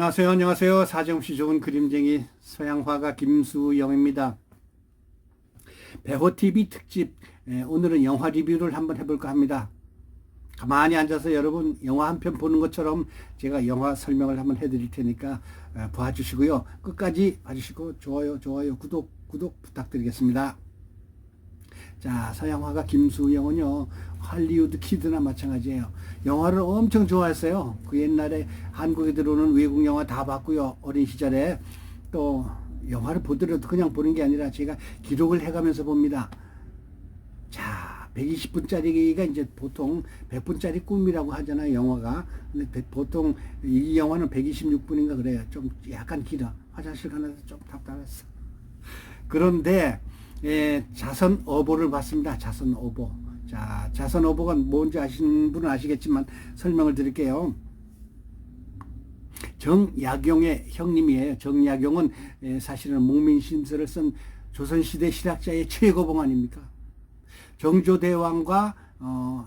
안녕하세요. 안녕하세요. 사정없이 좋은 그림쟁이 서양화가 김수영입니다. 배호TV 특집, 오늘은 영화 리뷰를 한번 해볼까 합니다. 가만히 앉아서 여러분 영화 한 편 보는 것처럼 제가 영화 설명을 한번 해드릴 테니까 봐주시고요. 끝까지 봐주시고 좋아요, 구독 부탁드리겠습니다. 자, 서양화가 김수영은요, 할리우드 키드나 마찬가지예요. 영화를 엄청 좋아했어요. 그 옛날에 한국에 들어오는 외국 영화 다 봤고요. 어린 시절에. 또 영화를 보더라도 그냥 보는 게 아니라 제가 기록을 해가면서 봅니다. 자, 120분짜리가 이제 보통 100분짜리 꿈이라고 하잖아요, 영화가. 근데 보통 이 영화는 126분인가 그래요. 좀 약간 길어. 화장실 가면서 좀 답답했어. 그런데 자선어보를 봤습니다. 자선어보. 자, 자선어보가 뭔지 아시는 분은 아시겠지만 설명을 드릴게요. 정약용의 형님이에요. 정약용은 사실은 목민심서를 쓴 조선시대 실학자의 최고봉 아닙니까? 정조대왕과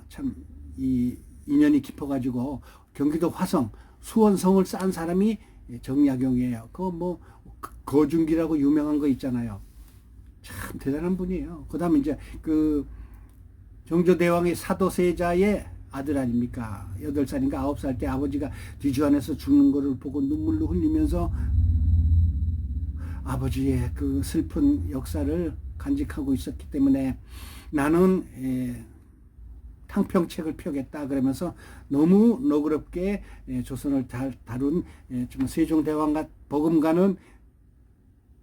참 이 인연이 깊어가지고 경기도 화성 수원성을 싼 사람이 정약용이에요. 그거 뭐 거중기라고 유명한 거 있잖아요. 참 대단한 분이에요. 그 다음에 이제 그 정조대왕의 사도세자의 아들 아닙니까? 8살인가 9살 때 아버지가 뒤주안에서 죽는 거를 보고 눈물로 흘리면서 아버지의 그 슬픈 역사를 간직하고 있었기 때문에 나는 탕평책을 펴겠다 그러면서 너무 너그럽게 조선을 다룬 좀 세종대왕과 버금가는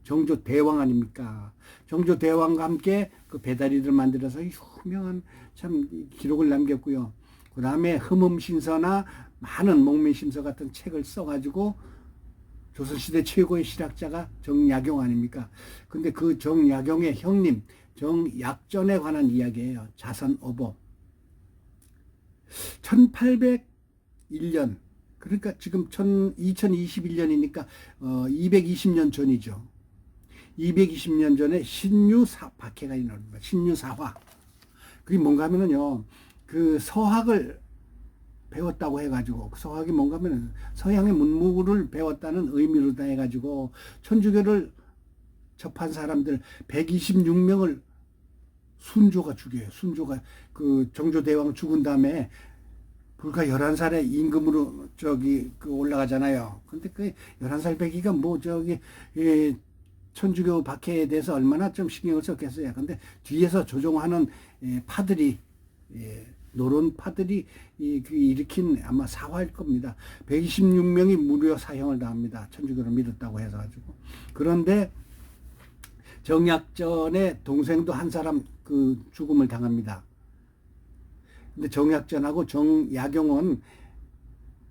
정조대왕 아닙니까? 정조대왕과 함께 그 배다리를 만들어서 유명한 참 기록을 남겼고요. 그 다음에 흠음신서나 많은 목매심서 같은 책을 써가지고 조선시대 최고의 실학자가 정약용 아닙니까? 근데 그 정약용의 형님 정약전에 관한 이야기예요. 자선어보. 1801년 그러니까 지금 2021년이니까 220년 전이죠. 220년 전에 박해가 일어납니다. 신유사화. 그게 뭔가 하면은요, 그 서학을 배웠다고 해가지고, 서학이 뭔가 하면은 서양의 문무를 배웠다는 의미로 다 해가지고, 천주교를 접한 사람들 126명을 순조가 죽여요. 순조가 그 정조대왕 죽은 다음에 불과 11살에 임금으로 올라가잖아요. 근데 그 11살 배기가 천주교 박해에 대해서 얼마나 좀 신경을 썼겠어요. 근데 뒤에서 조종하는 파들이 노론파들이 일으킨 아마 사화일 겁니다. 126명이 무료 사형을 당합니다. 천주교를 믿었다고 해서 가지고. 그런데 정약전의 동생도 한 사람 그 죽음을 당합니다. 근데 정약전하고 정약용은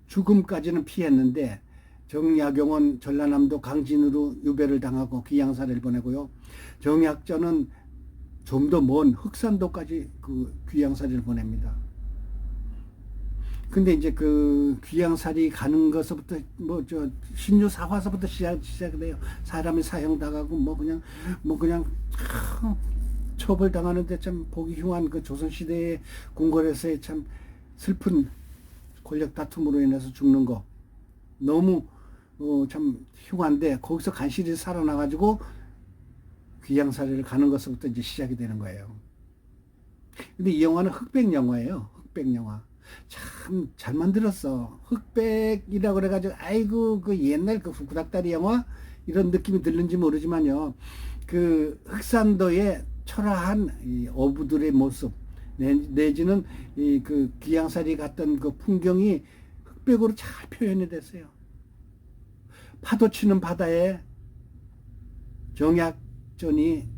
죽음까지는 피했는데 정약용은 전라남도 강진으로 유배를 당하고 귀양사를 보내고요. 정약전은 좀 더 먼 흑산도까지 그 귀양살이를 보냅니다. 근데 이제 그 귀양살이 가는 것부터 신유사화서부터 시작돼요. 사람이 사형당하고 그냥 처벌당하는데 참 보기 흉한 그 조선시대의 궁궐에서의 참 슬픈 권력 다툼으로 인해서 죽는 거 너무 참 흉한데 거기서 간신히 살아나가지고 귀양살이를 가는 것부터 이제 시작이 되는 거예요. 근데 이 영화는 흑백 영화예요. 흑백 영화. 참 잘 만들었어. 흑백이라고 그래가지고 아이고 그 옛날 그 구닥다리 영화 이런 느낌이 들는지 모르지만요. 그 흑산도의 초라한 이 어부들의 모습 내지는 이 그 귀양살이 갔던 그 풍경이 흑백으로 잘 표현이 됐어요. 파도 치는 바다에 정약전이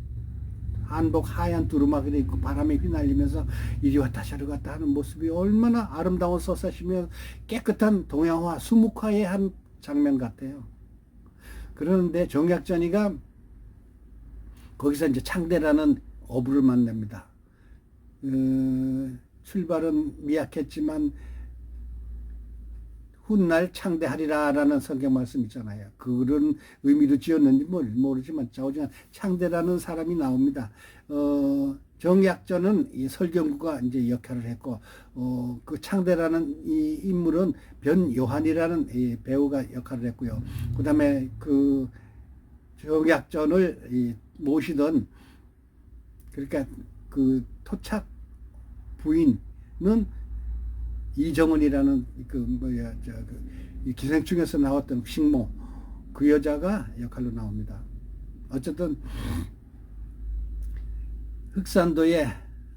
한복 하얀 두루마기를 입고 바람에 휘날리면서 이리 왔다 저리 갔다 하는 모습이 얼마나 아름다운 서사시며 깨끗한 동양화, 수묵화의 한 장면 같아요. 그러는데 정약전이가 거기서 이제 창대라는 어부를 만납니다. 출발은 미약했지만 훗날 창대하리라라는 성경 말씀 있잖아요. 그런 의미로 지었는지 모르지만 자오지간 창대라는 사람이 나옵니다. 정약전은 이 설경구가 이제 역할을 했고, 그 창대라는 이 인물은 변요한이라는 이 배우가 역할을 했고요. 그 다음에 그 정약전을 모시던, 그러니까 그 토착 부인은 이정은이라는 그 뭐야, 이 기생충에서 나왔던 식모, 그 여자가 역할로 나옵니다. 어쨌든 흑산도의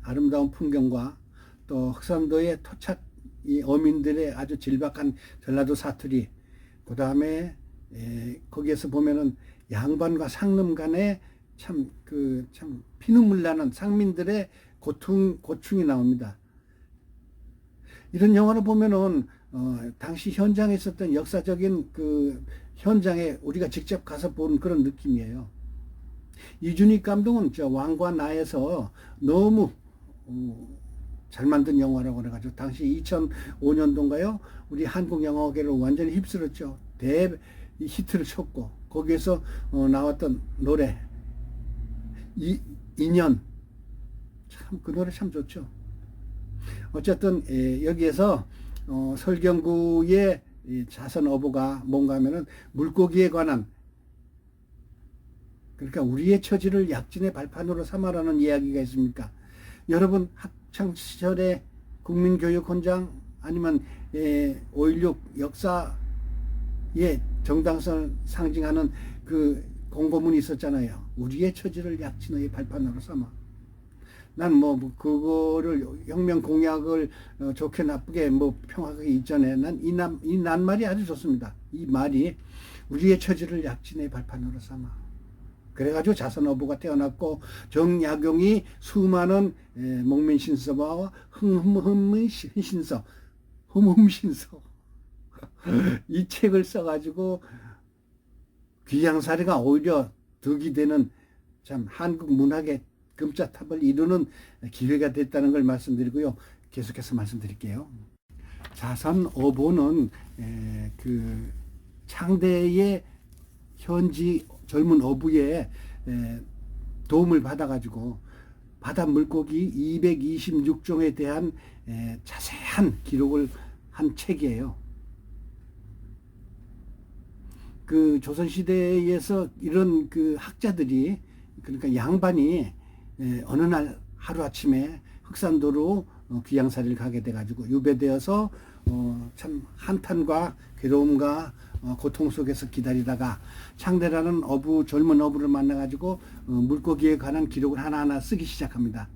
아름다운 풍경과 또 흑산도의 토착 이 어민들의 아주 질박한 전라도 사투리, 그 다음에 거기에서 보면은 양반과 상놈 간에 참 피눈물 나는 상민들의 고충이 나옵니다. 이런 영화를 보면은 당시 현장에 있었던 역사적인 그 현장에 우리가 직접 가서 본 그런 느낌이에요. 이준익 감독은 저 왕과 나에서 너무 잘 만든 영화라고 그래가지고 당시 2005년도인가요? 우리 한국 영화계를 완전히 휩쓸었죠. 대 히트를 쳤고 거기에서 나왔던 노래 인연, 참 그 노래 참 좋죠. 어쨌든 여기에서 설경구의 자선 어부가 뭔가 하면은 물고기에 관한, 그러니까 우리의 처지를 약진의 발판으로 삼아라는 이야기가 있습니까? 여러분 학창 시절에 국민교육헌장 아니면 5.16 역사의 정당성을 상징하는 그 공고문이 있었잖아요. 우리의 처지를 약진의 발판으로 삼아. 난 뭐 그거를 혁명 공약을 좋게 나쁘게 뭐 평하기 이전에 난 이 낱말이 아주 좋습니다. 이 말이 우리의 처지를 약진의 발판으로 삼아. 그래가지고 자선어부가 태어났고 정약용이 수많은 목민신서와 흥흠신서 이 책을 써가지고 귀양사리가 오히려 득이 되는 참 한국 문학의 금자탑을 이루는 기회가 됐다는 걸 말씀드리고요. 계속해서 말씀드릴게요. 자선어보는 그 창대의 현지 젊은 어부의 도움을 받아가지고 바다 물고기 226종에 대한 자세한 기록을 한 책이에요. 그 조선시대에서 이런 그 학자들이, 그러니까 양반이 어느 날 하루아침에 흑산도로 귀양살이를 가게 돼가지고 유배되어서 참 한탄과 괴로움과 고통 속에서 기다리다가 창대라는 젊은 어부를 만나가지고 물고기에 관한 기록을 하나하나 쓰기 시작합니다.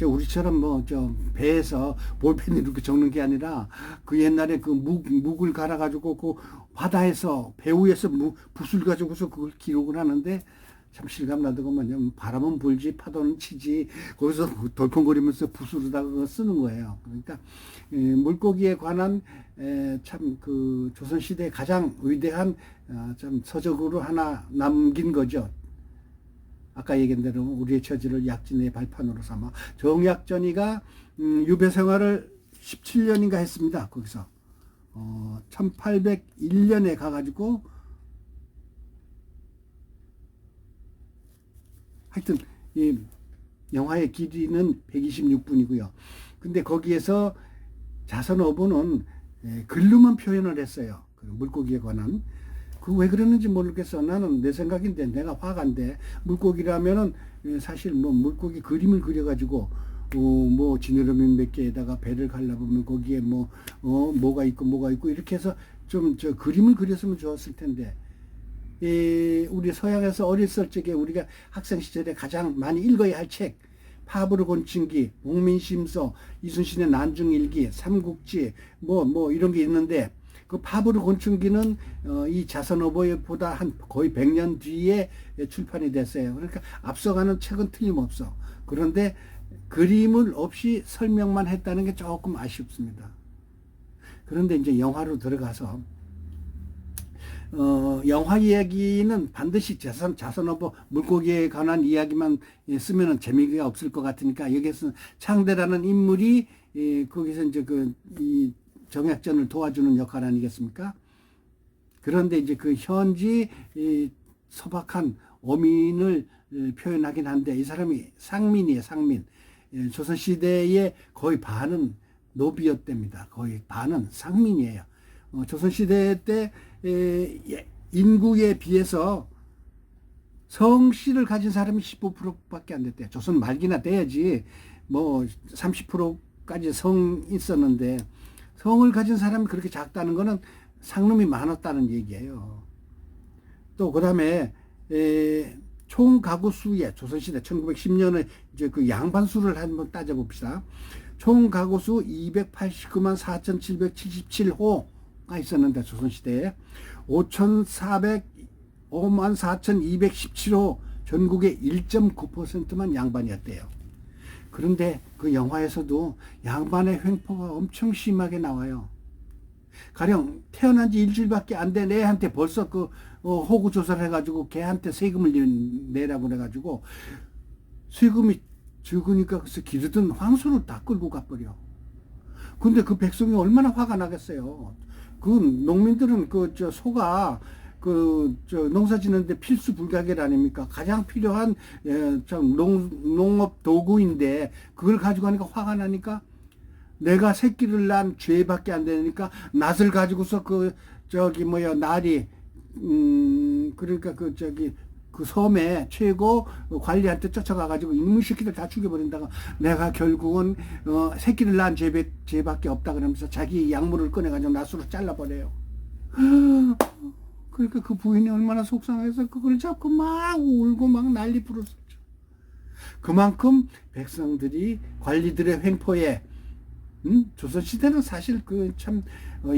우리처럼 배에서 볼펜으로 이렇게 적는 게 아니라 그 옛날에 그 묵을 갈아가지고 그 바다에서 배 위에서 붓을 가지고서 그걸 기록을 하는데 참 실감나더구만요. 바람은 불지 파도는 치지 거기서 덜컹거리면서 붓으로다가 쓰는 거예요. 그러니까 물고기에 관한 참 그 조선시대 가장 위대한 참 서적으로 하나 남긴 거죠. 아까 얘기한 대로 우리의 처지를 약진의 발판으로 삼아. 정약전이가 유배 생활을 17년인가 했습니다. 거기서 1801년에 가가지고 하여튼 이 영화의 길이는 126분이고요. 근데 거기에서 자선어부는 글로만 표현을 했어요. 그 물고기에 관한. 그 왜 그러는지 모르겠어. 나는 내 생각인데 내가 화가인데 물고기라면은 사실 뭐 물고기 그림을 그려가지고 뭐 지느러미 몇 개에다가 배를 갈라보면 거기에 뭐가 있고 이렇게 해서 좀 그림을 그렸으면 좋았을 텐데. 우리 서양에서 어렸을 적에 우리가 학생 시절에 가장 많이 읽어야 할 책, 파브르 곤충기, 목민심서, 이순신의 난중일기, 삼국지 뭐 이런 게 있는데 그 파브르 곤충기는 이 자선어보보다 한 거의 100년 뒤에 출판이 됐어요. 그러니까 앞서가는 책은 틀림없어. 그런데 그림을 없이 설명만 했다는 게 조금 아쉽습니다. 그런데 이제 영화로 들어가서 영화 이야기는 반드시 자선어보 물고기에 관한 이야기만 쓰면은 재미가 없을 것 같으니까 여기에서 창대라는 인물이 거기서 이제 이 정약전을 도와주는 역할 아니겠습니까? 그런데 이제 그 현지 소박한 어민을 표현하긴 한데 이 사람이 상민이에요, 상민. 조선시대의 거의 반은 노비였답니다. 거의 반은 상민이에요. 조선시대 때 인구에 비해서 성씨를 가진 사람이 15%밖에 안 됐대요. 조선 말기나 돼야지 뭐 30%까지 성 있었는데 성을 가진 사람이 그렇게 작다는 거는 상놈이 많았다는 얘기예요. 또 그다음에 총 가구 수에 조선시대 1910년에 이제 그 양반수를 한번 따져봅시다. 총 가구 수 289만 4,777호가 있었는데 조선시대에 5,405만 4,217호 전국의 1.9%만 양반이었대요. 그런데 그 영화에서도 양반의 횡포가 엄청 심하게 나와요. 가령 태어난 지 일주일밖에 안 된 애한테 벌써 그 호구 조사를 해가지고 걔한테 세금을 내라고 그래가지고 세금이 적으니까 그래서 기르던 황소를 다 끌고 가버려. 근데 그 백성이 얼마나 화가 나겠어요. 그 농민들은 소가 농사 짓는데 필수 불가결 아닙니까? 가장 필요한 농업 도구인데 그걸 가지고 하니까 화가 나니까 내가 새끼를 낳은 죄밖에 안 되니까 낫을 가지고서 날이 그러니까 그 섬에 최고 관리한테 쫓아가가지고 이놈의 새끼들 다 죽여버린다가 내가 결국은 새끼를 낳은 죄밖에 없다 그러면서 자기 약물을 꺼내가지고 낫으로 잘라버려요. 그러니까 그 부인이 얼마나 속상해서 그걸 잡고 막 울고 막 난리 부르었죠. 그만큼 백성들이 관리들의 횡포에 조선시대는 사실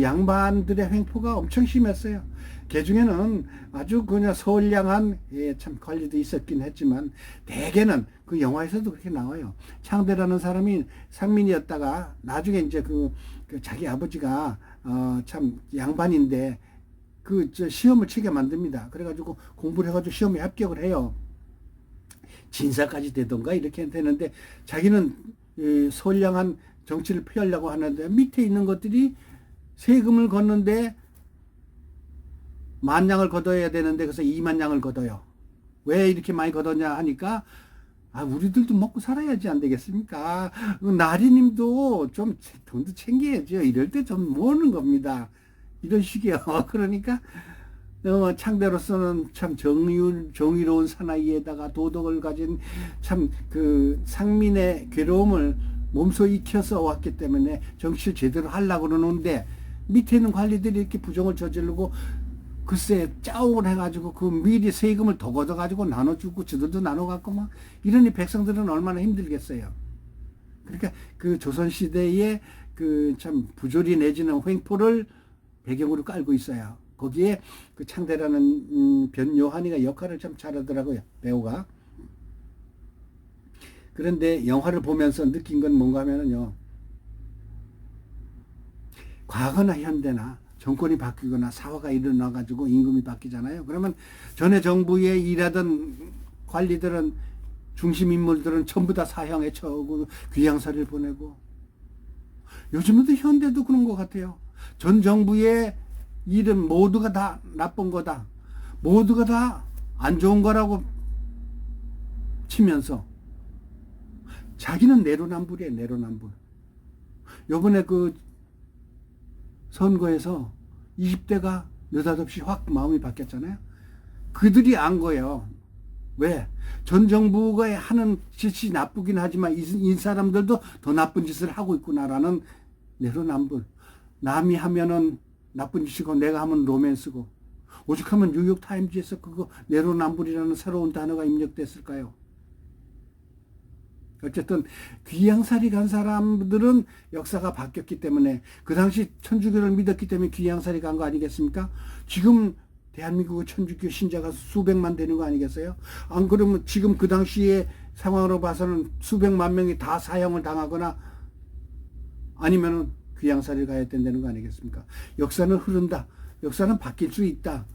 양반들의 횡포가 엄청 심했어요. 그 중에는 아주 그냥 선량한 참 관리도 있었긴 했지만 대개는 그 영화에서도 그렇게 나와요. 창대라는 사람이 상민이었다가 나중에 이제 자기 아버지가 참 양반인데 시험을 치게 만듭니다. 그래가지고 공부를 해가지고 시험에 합격을 해요. 진사까지 되던가 이렇게 되는데 자기는 선량한 정치를 펴려고 하는데 밑에 있는 것들이 세금을 걷는데 10,000냥을 걷어야 되는데 그래서 20,000냥을 걷어요. 왜 이렇게 많이 걷었냐 하니까 우리들도 먹고 살아야지 안 되겠습니까? 나리님도 좀 돈도 챙겨야죠. 이럴 때 좀 모으는 겁니다. 이런 식이요. 그러니까 창대로서는 참 정의로운 사나이에다가 도덕을 가진 참 상민의 괴로움을 몸소 익혀서 왔기 때문에 정치를 제대로 하려고 그러는데 밑에 있는 관리들이 이렇게 부정을 저지르고 글쎄 짜옹을 해가지고 미리 세금을 더 걷어가지고 나눠주고 저들도 나눠갖고 막 이러니 백성들은 얼마나 힘들겠어요. 그러니까 조선시대의 참 부조리 내지는 횡포를 배경으로 깔고 있어요. 거기에 창대라는 변요한이가 역할을 참 잘하더라고요, 배우가. 그런데 영화를 보면서 느낀 건 뭔가 하면은요, 과거나 현대나 정권이 바뀌거나 사화가 일어나가지고 임금이 바뀌잖아요. 그러면 전에 정부에 일하던 관리들은, 중심 인물들은 전부 다 사형에 처하고 귀양살이를 보내고, 요즘에도 현대도 그런 것 같아요. 전 정부의 일은 모두가 다 나쁜 거다, 모두가 다 안 좋은 거라고 치면서 자기는 내로남불이에요. 내로남불. 요번에 선거에서 20대가 느닷없이 확 마음이 바뀌었잖아요. 그들이 안 거예요. 왜? 전 정부가 하는 짓이 나쁘긴 하지만 이 사람들도 더 나쁜 짓을 하고 있구나라는 내로남불. 남이 하면은 나쁜 짓이고 내가 하면 로맨스고, 오죽하면 뉴욕타임즈에서 그거 내로남불이라는 새로운 단어가 입력됐을까요? 어쨌든 귀양살이 간 사람들은 역사가 바뀌었기 때문에, 그 당시 천주교를 믿었기 때문에 귀양살이 간 거 아니겠습니까? 지금 대한민국의 천주교 신자가 수백만 되는 거 아니겠어요? 안 그러면 지금 그 당시의 상황으로 봐서는 수백만 명이 다 사형을 당하거나 아니면은 귀양살이를 가야 된다는 거 아니겠습니까? 역사는 흐른다. 역사는 바뀔 수 있다.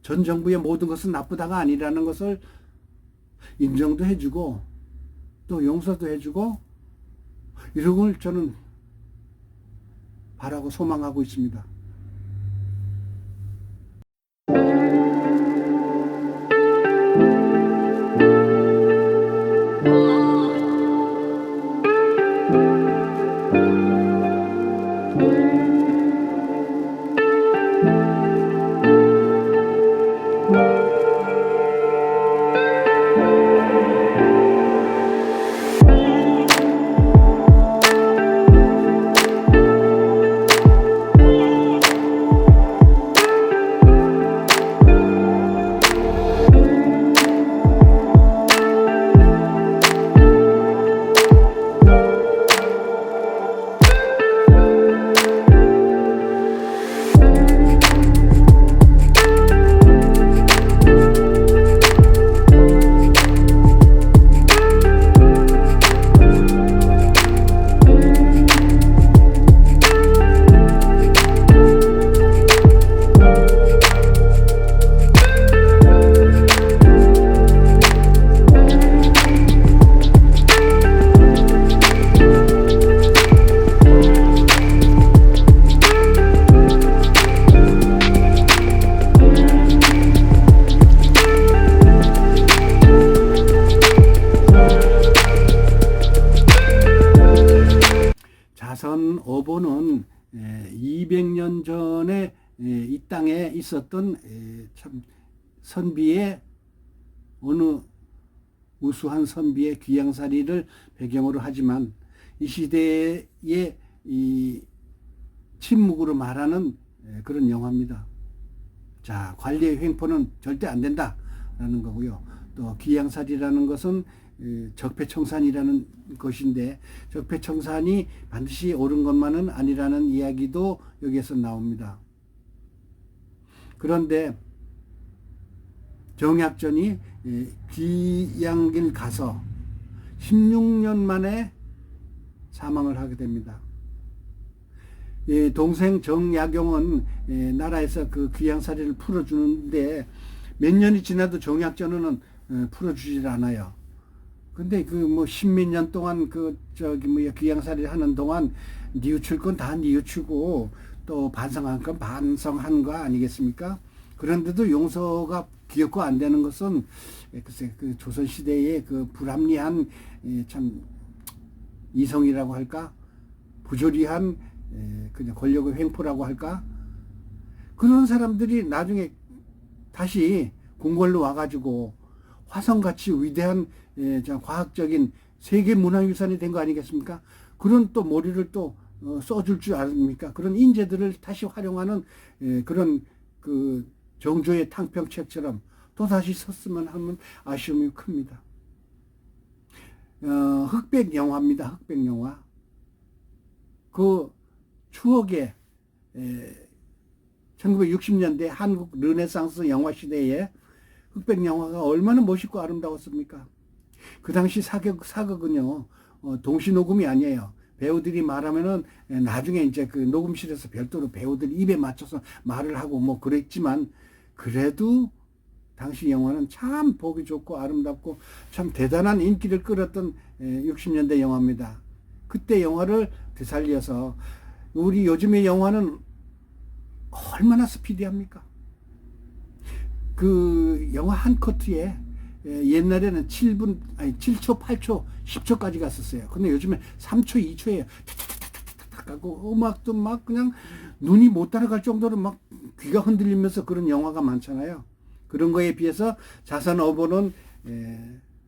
전 정부의 모든 것은 나쁘다가 아니라는 것을 인정도 해주고 또 용서도 해주고, 이런 걸 저는 바라고 소망하고 있습니다. 20년 전에 이 땅에 있었던 참 선비의 어느 우수한 선비의 귀양살이를 배경으로 하지만 이 시대의 이 침묵으로 말하는 그런 영화입니다. 자, 관리의 횡포는 절대 안 된다라는 거고요. 또 귀양살이라는 것은 적폐청산이라는 것인데 적폐청산이 반드시 옳은 것만은 아니라는 이야기도 여기에서 나옵니다. 그런데 정약전이 귀양길 가서 16년 만에 사망을 하게 됩니다. 동생 정약용은 나라에서 그 귀양살이를 풀어주는데 몇 년이 지나도 정약전은 풀어주질 않아요. 근데 그 뭐 십몇 년 동안 귀양살이를 하는 동안 뉘우칠 건 다 뉘우치고 또 반성한 건 반성한 거 아니겠습니까? 그런데도 용서가 기억고 안 되는 것은 글쎄 그 조선 시대의 그 불합리한 참 이성이라고 할까? 부조리한 그냥 권력의 횡포라고 할까? 그런 사람들이 나중에 다시 궁궐로 와가지고 화성같이 위대한 과학적인 세계 문화유산이 된 거 아니겠습니까? 그런 또 머리를 또 써줄 줄 아십니까? 그런 인재들을 다시 활용하는 그런 그 정조의 탕평책처럼 또 다시 섰으면 하는 아쉬움이 큽니다. 흑백 영화입니다. 흑백 영화. 그 추억의 1960년대 한국 르네상스 영화 시대에 흑백 영화가 얼마나 멋있고 아름다웠습니까? 그 당시 사극은요, 동시녹음이 아니에요. 배우들이 말하면은 나중에 이제 그 녹음실에서 별도로 배우들 입에 맞춰서 말을 하고 뭐 그랬지만 그래도 당시 영화는 참 보기 좋고 아름답고 참 대단한 인기를 끌었던 60년대 영화입니다. 그때 영화를 되살려서 우리 요즘의 영화는 얼마나 스피디합니까? 그 영화 한 커트에 옛날에는 7초, 8초, 10초까지 갔었어요. 근데 요즘에 3초, 2초예요. 탁탁탁탁탁 하고 음악도 막 그냥 눈이 못 따라갈 정도로 막 귀가 흔들리면서 그런 영화가 많잖아요. 그런 거에 비해서 자선 어보는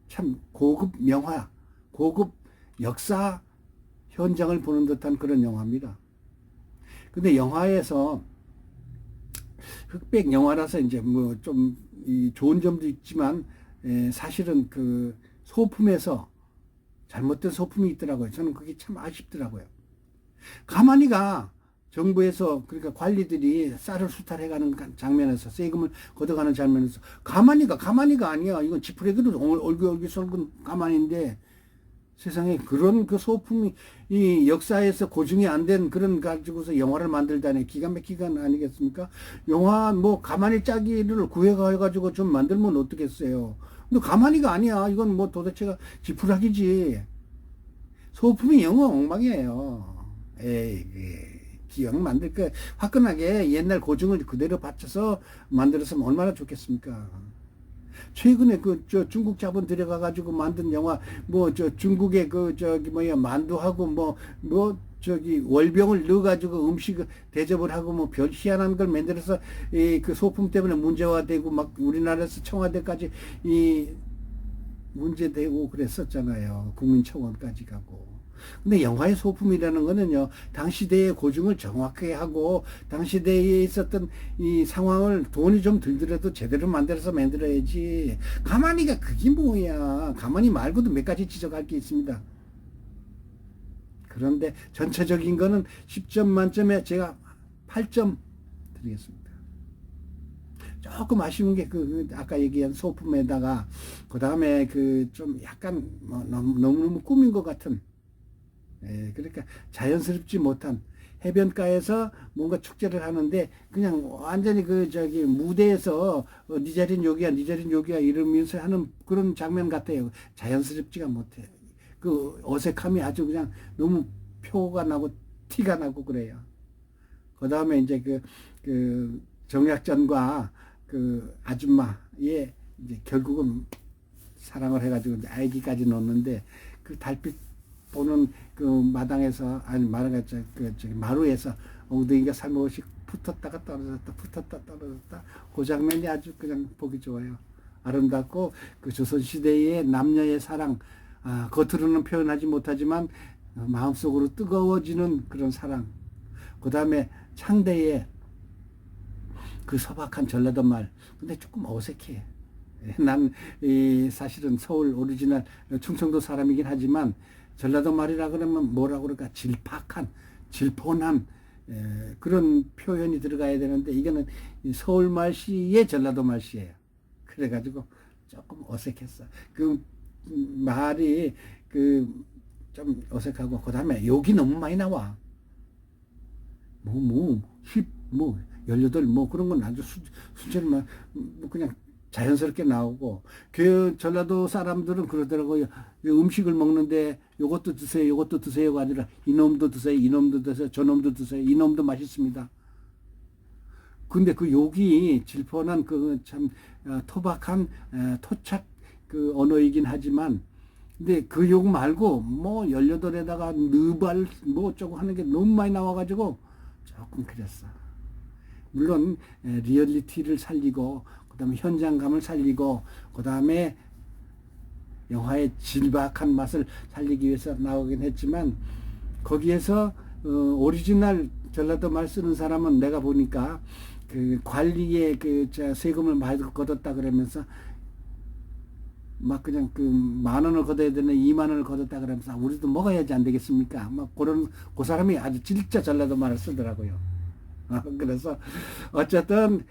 참 고급 명화, 고급 역사 현장을 보는 듯한 그런 영화입니다. 근데 영화에서 흑백 영화라서 이제 뭐 좀 좋은 점도 있지만 사실은 그 소품에서 잘못된 소품이 있더라고요. 저는 그게 참 아쉽더라고요. 가만히가 정부에서 그러니까 관리들이 쌀을 수탈해가는 장면에서 세금을 걷어가는 장면에서 가만히가 아니야. 이건 지푸레기로 얼기 sol근 가만히인데 세상에 그런 그 소품이 이 역사에서 고증이 안 된 그런 가지고서 영화를 만들다니 기가 막히가 아니겠습니까? 영화 뭐 가만히 짜기를 구해가지고 좀 만들면 어떻겠어요? 근데 가만히가 아니야. 이건 뭐 도대체가 지푸라기지. 소품이 영어 엉망이에요. 에이, 기왕 만들 거 화끈하게 옛날 고증을 그대로 받쳐서 만들었으면 얼마나 좋겠습니까? 최근에 중국 자본 들여가가지고 만든 영화, 중국의 만두하고 월병을 넣어가지고 음식 대접을 하고 별 희한한 걸 만들어서 그 소품 때문에 문제화되고 막 우리나라에서 청와대까지 문제되고 그랬었잖아요. 국민청원까지 가고. 근데 영화의 소품이라는 거는요, 당시대의 고증을 정확하게 하고, 당시대에 있었던 이 상황을 돈이 좀 들더라도 제대로 만들어야지. 가만히가 그게 뭐야. 가만히 말고도 몇 가지 지적할 게 있습니다. 그런데 전체적인 거는 10점 만점에 제가 8점 드리겠습니다. 조금 아쉬운 게 아까 얘기한 소품에다가, 그 다음에 좀 약간 너무 꾸민 것 같은, 그러니까 자연스럽지 못한 해변가에서 뭔가 축제를 하는데 그냥 완전히 무대에서 니 자리는 여기야 니 자리는 여기야 이러면서 하는 그런 장면 같아요. 자연스럽지가 못해. 그 어색함이 아주 그냥 너무 표가 나고 티가 나고 그래요. 그 다음에 이제 그 정약전과 그 아줌마의 이제 결국은 사랑을 해가지고 이제 아기까지 놓는데 그 달빛 보는 그 마당에서 마루에서 엉덩이가 살모시 붙었다가 떨어졌다, 붙었다 떨어졌다. 그 장면이 아주 그냥 보기 좋아요. 아름답고 그 조선시대의 남녀의 사랑, 겉으로는 표현하지 못하지만 마음속으로 뜨거워지는 그런 사랑. 그 다음에 창대의 그 소박한 전라도 말. 근데 조금 어색해. 난 사실은 서울 오리지널 충청도 사람이긴 하지만 전라도 말이라 그러면 뭐라고 그럴까, 질팍한, 질폰한 그런 표현이 들어가야 되는데 이거는 서울 말씨의 전라도 말씨예요. 그래가지고 조금 어색했어. 그 말이 그 좀 어색하고, 그 다음에 욕이 너무 많이 나와. 18, 그런 건 아주 순전히 그냥 자연스럽게 나오고, 그 전라도 사람들은 그러더라고요. 음식을 먹는데 요것도 드세요, 요것도 드세요가 아니라 이놈도 드세요, 이놈도 드세요, 저놈도 드세요, 이놈도 맛있습니다. 근데 그 욕이 질펀한 그 참 토박한 토착 그 언어이긴 하지만, 근데 그 욕 말고 뭐 18에다가 느발 뭐 어쩌고 하는 게 너무 많이 나와가지고 조금 그랬어. 물론 리얼리티를 살리고, 그 다음에 현장감을 살리고, 그 다음에 영화의 질박한 맛을 살리기 위해서 나오긴 했지만, 거기에서 오리지널 전라도 말 쓰는 사람은 내가 보니까 그 관리에 그 세금을 많이 걷었다 그러면서 막 그냥 그 10,000원을 걷어야 되는 20,000원을 걷었다 그러면서 우리도 먹어야지 안 되겠습니까? 막 그런 그 사람이 아주 진짜 전라도 말을 쓰더라고요. 그래서 어쨌든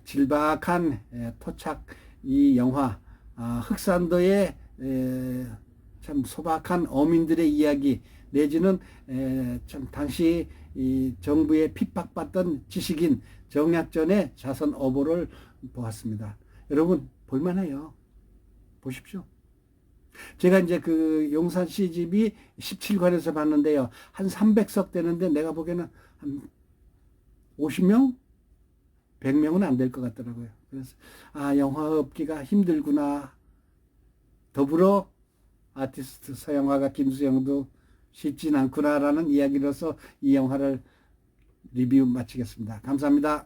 질박한 토착 이 영화, 흑산도의 참 소박한 어민들의 이야기, 내지는 참 당시 이 정부의 핍박받던 지식인 정약전의 자선 어보를 보았습니다. 여러분 볼만해요. 보십시오. 제가 이제 그 용산 CGV 17관에서 봤는데요. 한 300석 되는데 내가 보기에는 한 50명? 100명은 안 될 것 같더라고요. 그래서 영화업계가 힘들구나. 더불어 아티스트 서영화가 김수영도 쉽진 않구나라는 이야기로서 이 영화를 리뷰 마치겠습니다. 감사합니다.